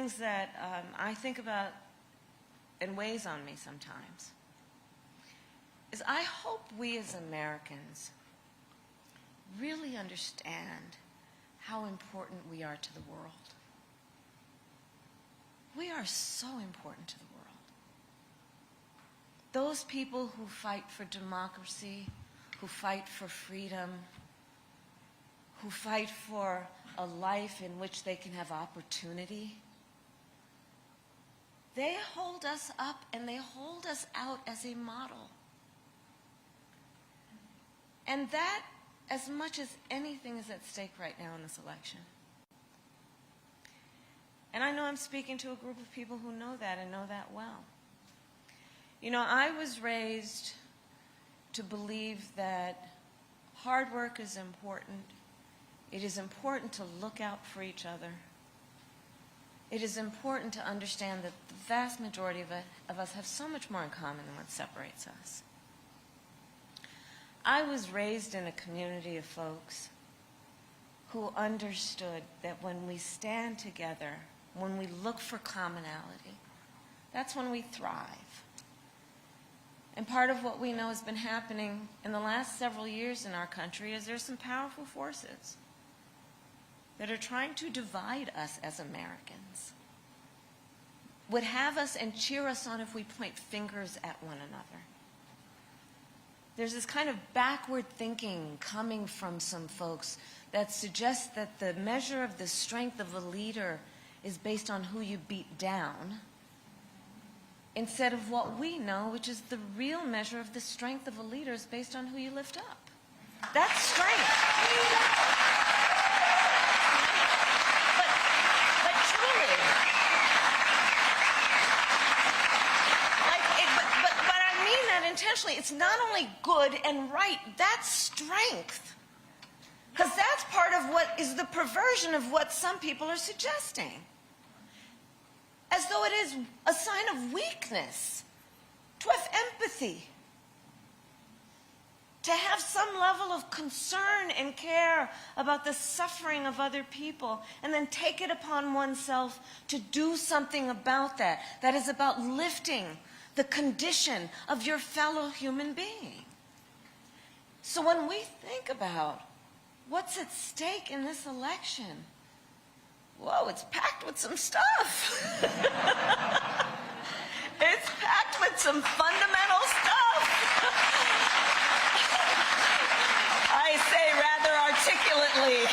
things that I think about and weighs on me sometimes is I hope we as Americans really understand how important we are to the world. We are so important to the world. Those people who fight for democracy, who fight for freedom, who fight for a life in which they can have opportunity, they hold us up and they hold us out as a model. And that, as much as anything, is at stake right now in this election. And I know I'm speaking to a group of people who know that and know that well. You know, I was raised to believe that hard work is important. It is important to look out for each other. It is important to understand that the vast majority of us have so much more in common than what separates us. I was raised in a community of folks who understood that when we stand together, when we look for commonality, that's when we thrive. And part of what we know has been happening in the last several years in our country is there's some powerful forces that are trying to divide us as Americans, would have us and cheer us on if we point fingers at one another. There's this kind of backward thinking coming from some folks that suggests that the measure of the strength of a leader is based on who you beat down, instead of what we know, which is the real measure of the strength of a leader is based on who you lift up. That's strength. But truly, but I mean that intentionally. It's not only good and right, that's strength. Because that's part of what is the perversion of what some people are suggesting. As though it is a sign of weakness to have empathy, to have some level of concern and care about the suffering of other people, and then take it upon oneself to do something about that. That is about lifting the condition of your fellow human being. So when we think about what's at stake in this election, whoa, it's packed with some stuff. It's packed with some fundamental stuff. I say rather articulately.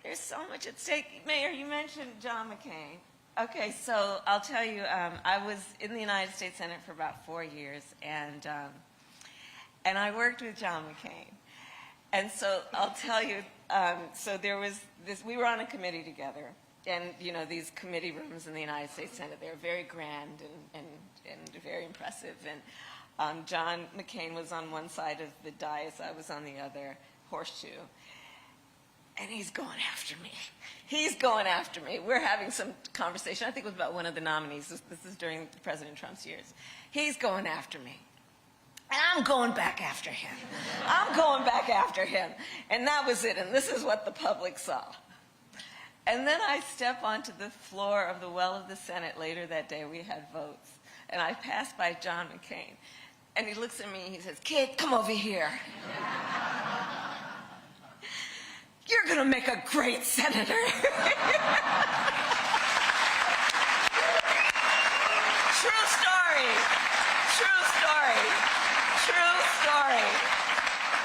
There's so much at stake. Mayor, you mentioned John McCain. Okay, so I'll tell you, I was in the United States Senate for about 4 years, and I worked with John McCain. And so I'll tell you, so there was this, we were on a committee together, and you know, these committee rooms in the United States Senate, they're very grand and very impressive. And John McCain was on one side of the dais, I was on the other, horseshoe. And he's going after me. He's going after me. We're having some conversation, I think it was about one of the nominees. This is during President Trump's years. He's going after me. And I'm going back after him. I'm going back after him. And that was it. And this is what the public saw. And then I step onto the floor of the well of the Senate later that day. We had votes. And I passed by John McCain. And he looks at me and he says, "Kid, come over here. You're going to make a great senator." True story. True story. True story.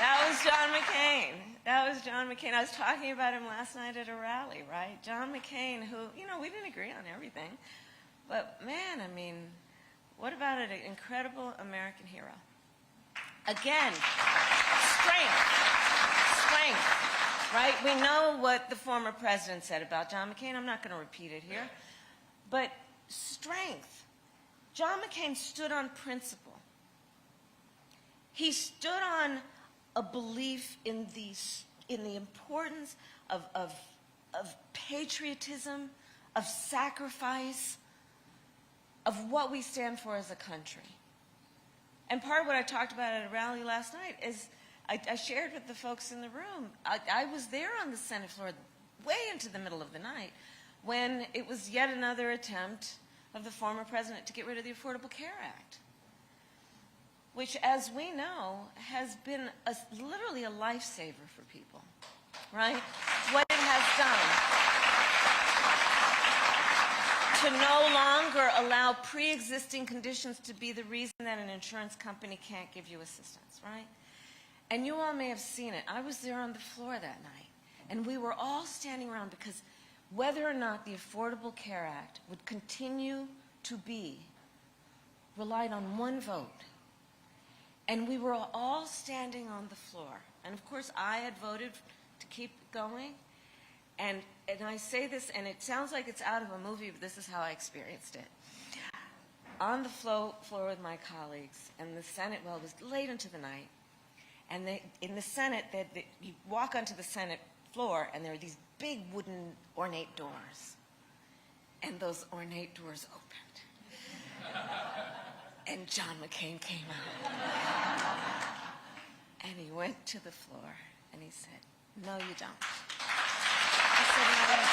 That was John McCain. That was John McCain. I was talking about him last night at a rally, right? John McCain, who, you know, we didn't agree on everything. But, man, I mean, what about an incredible American hero? Again, strength. Strength. Right? We know what the former president said about John McCain. I'm not going to repeat it here. But strength. John McCain stood on principle. He stood on a belief in the importance of patriotism, of sacrifice, of what we stand for as a country. And part of what I talked about at a rally last night is I shared with the folks in the room. I was there on the Senate floor way into the middle of the night, when it was yet another attempt of the former president to get rid of the Affordable Care Act, which, as we know, has been literally a lifesaver for people, right? What it has done to no longer allow pre-existing conditions to be the reason that an insurance company can't give you assistance, right? And you all may have seen it. I was there on the floor that night, and we were all standing around because whether or not the Affordable Care Act would continue to be relied on one vote. And we were all standing on the floor. And of course, I had voted to keep going. And I say this, and it sounds like it's out of a movie, but this is how I experienced it. On the floor with my colleagues, and the Senate, well, it was late into the night. And in the Senate, you walk onto the Senate floor, and there are these big wooden ornate doors. And those ornate doors opened. And John McCain came out. And he went to the floor, and he said, "No, you don't." I said, "No, you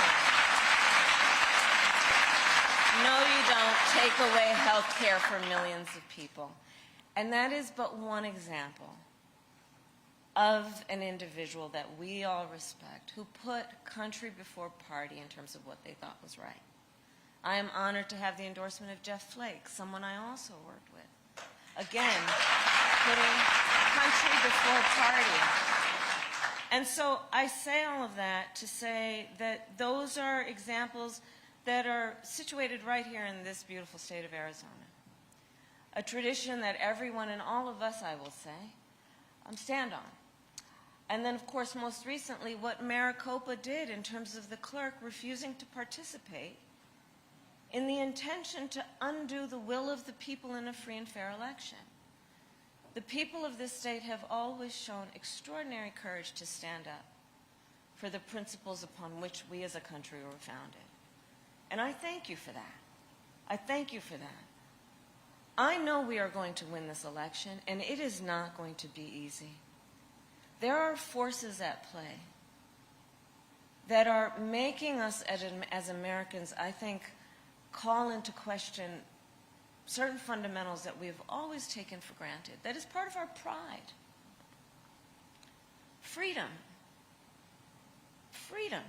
don't. No, you don't take away health care for millions of people." And that is but one example of an individual that we all respect, who put country before party in terms of what they thought was right. I am honored to have the endorsement of Jeff Flake, someone I also worked with. Again, putting country before party. And so I say all of that to say that those are examples that are situated right here in this beautiful state of Arizona. A tradition that everyone and all of us, I will say, stand on. And then, of course, most recently, what Maricopa did in terms of the clerk refusing to participate in the intention to undo the will of the people in a free and fair election. The people of this state have always shown extraordinary courage to stand up for the principles upon which we as a country were founded. And I thank you for that. I thank you for that. I know we are going to win this election, and it is not going to be easy. There are forces at play that are making us as Americans, I think, call into question certain fundamentals that we have always taken for granted. That is part of our pride. Freedom. Freedom.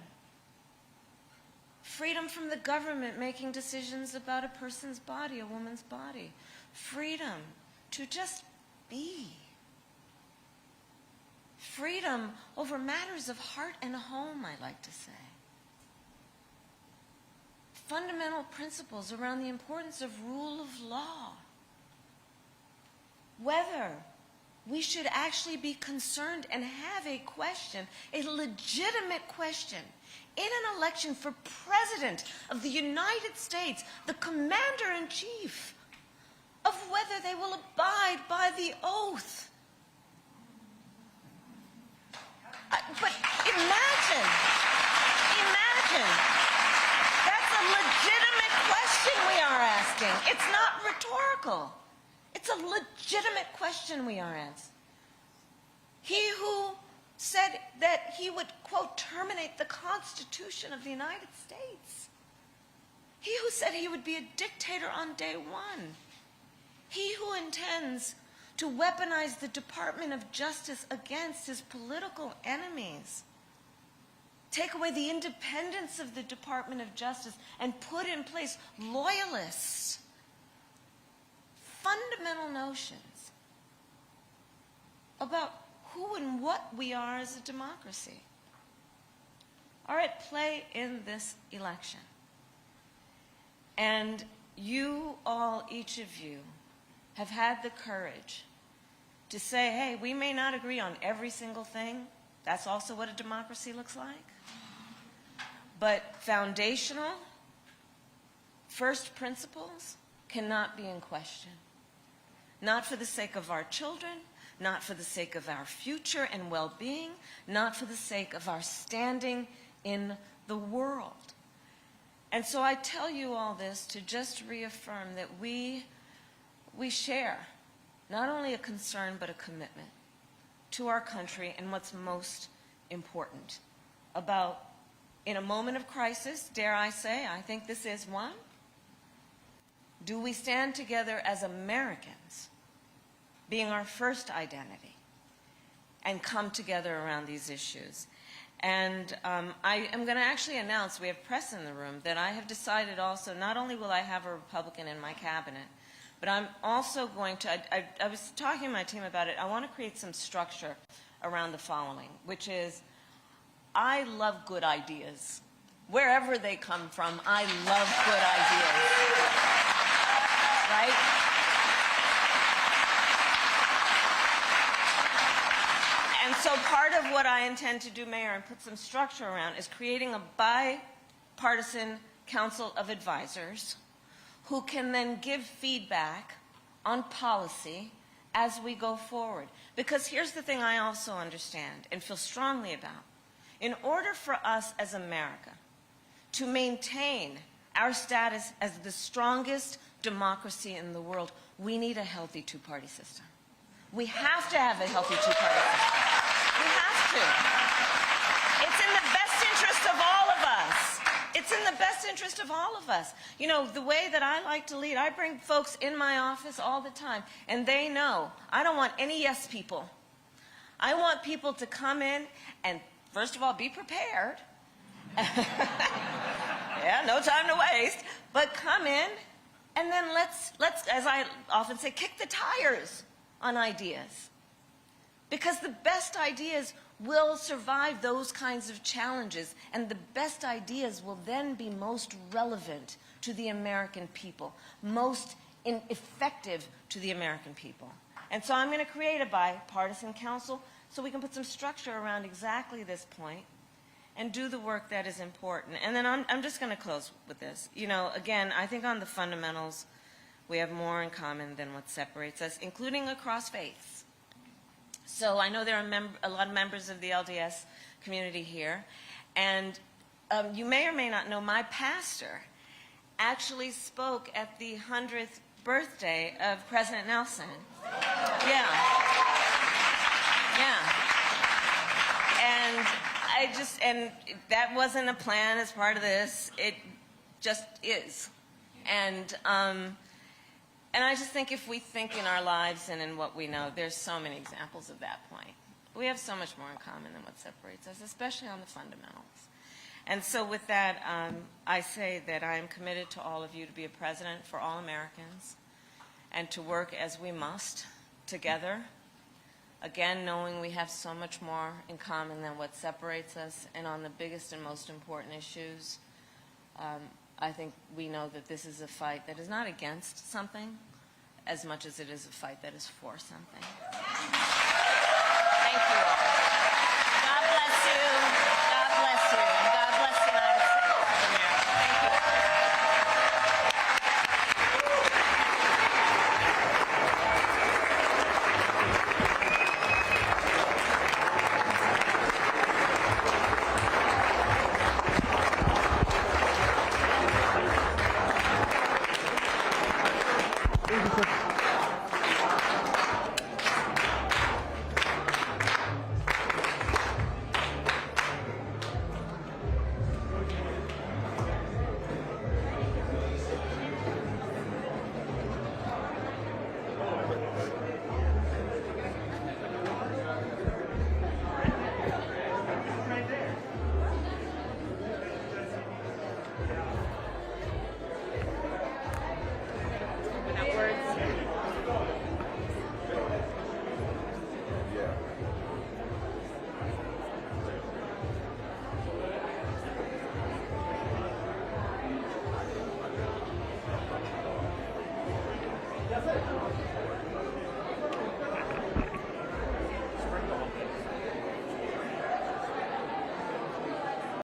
Freedom from the government making decisions about a person's body, a woman's body. Freedom to just be. Freedom over matters of heart and home, I like to say. Fundamental principles around the importance of rule of law. Whether we should actually be concerned and have a question, a legitimate question, in an election for President of the United States, the Commander-in-Chief, of whether they will abide by the oath. But imagine, that's a legitimate question we are asking. It's not rhetorical. It's a legitimate question we are asking. He who said that he would, quote, terminate the Constitution of the United States. He who said he would be a dictator on day one. He who intends to weaponize the Department of Justice against his political enemies, take away the independence of the Department of Justice, and put in place loyalists. Fundamental notions about who and what we are as a democracy are at play in this election. And you all, each of you, have had the courage to say, hey, we may not agree on every single thing. That's also what a democracy looks like. But foundational, first principles cannot be in question. Not for the sake of our children, not for the sake of our future and well-being, not for the sake of our standing in the world. And so I tell you all this to just reaffirm that we share not only a concern but a commitment to our country and what's most important about in a moment of crisis, dare I say, I think this is one, do we stand together as Americans, being our first identity, and come together around these issues? And I am going to actually announce, we have press in the room, that I have decided also, not only will I have a Republican in my cabinet, but I'm also going to, I was talking to my team about it, I want to create some structure around the following, which is, I love good ideas. Wherever they come from, I love good ideas. Right? And so part of what I intend to do, Mayor, and put some structure around, is creating a bipartisan council of advisors who can then give feedback on policy as we go forward. Because here's the thing I also understand and feel strongly about. In order for us as America to maintain our status as the strongest democracy in the world, we need a healthy two-party system. We have to have a healthy two-party system. We have to. It's in the best interest of all of us. It's in the best interest of all of us. You know, the way that I like to lead, I bring folks in my office all the time, and they know I don't want any yes people. I want people to come in and, first of all, be prepared. Yeah, no time to waste. But come in, and then let's, as I often say, kick the tires on ideas. Because the best ideas will survive those kinds of challenges, and the best ideas will then be most relevant to the American people, most effective to the American people. And so I'm going to create a bipartisan council so we can put some structure around exactly this point and do the work that is important. And then I'm just going to close with this. You know, again, I think on the fundamentals, we have more in common than what separates us, including across faiths. So I know there are a lot of members of the LDS community here, and you may or may not know my pastor actually spoke at the 100th birthday of President Nelson. Yeah. Yeah. And that wasn't a plan as part of this. It just is. And I just think if we think in our lives and in what we know, there's so many examples of that point. We have so much more in common than what separates us, especially on the fundamentals. And so with that, I say that I am committed to all of you to be a president for all Americans and to work as we must together, again, knowing we have so much more in common than what separates us, and on the biggest and most important issues, I think we know that this is a fight that is not against something as much as it is a fight that is for something. Thank you all.